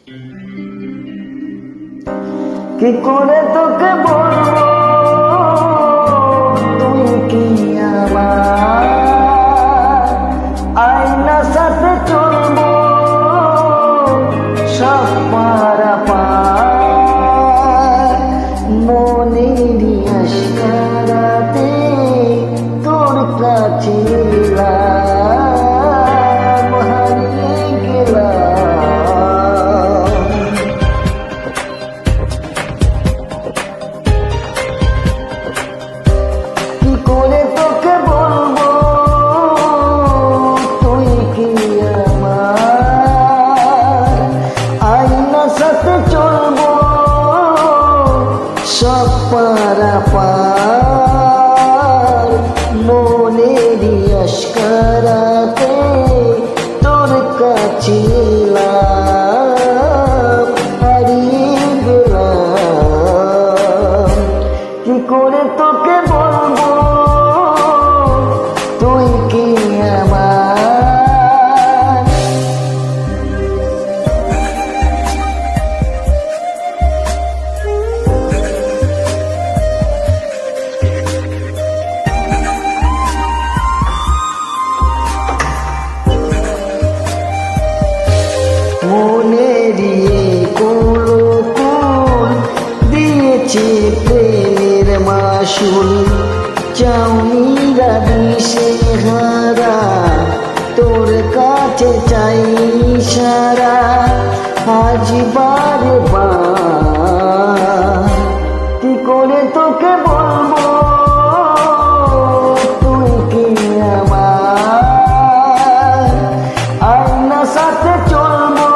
কি করে তোকে বলবো তুই কি আমার আয়নার সাথে চলবো সব পারাপার মনের আশকারাতে তোর কাছে এলাম হারিয়ে গেলাম। কি করে তোকে বলবো তুই কি আমার আয়নার সাথে চলবো সব পারাপার মনেরই আশকারাতে তোর কাছে এলাম হারিয়ে গেলাম। কি করে তোকে বলবো তুই কি আমার মনেরই কুল দিয়েছে প্রেমের মাসুল চাউনিরা দিশে হারা তোর কাছে চাই সারা আজ বারবার। কি করে তোকে বলবো তুই কি আমার আয়নার সাথে চলবো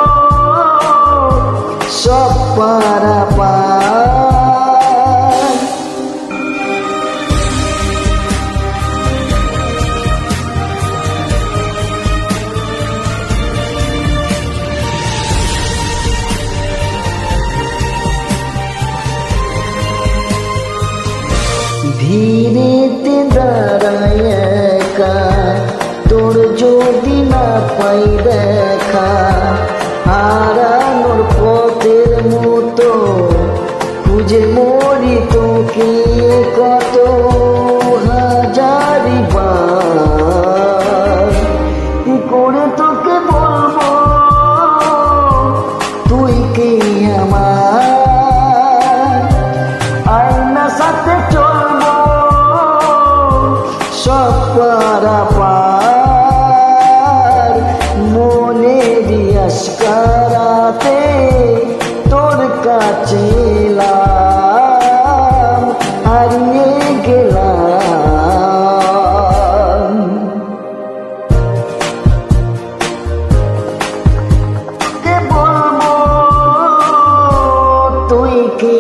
সব পারাপার। ধীরেতে দাঁড়ায় একা তোর যদি না পাই দেখা হারানোর পথের মতো খুঁজে মরি তোকে কত হাজারি বার। কি করে তোকে বলবো তুই কি আমার আয়নার সাথে চলবো সব পারাপার মনেরই আশকারাতে তোর কাছে এলাম হারিয়ে গেলাম। কে বলবো তুই কি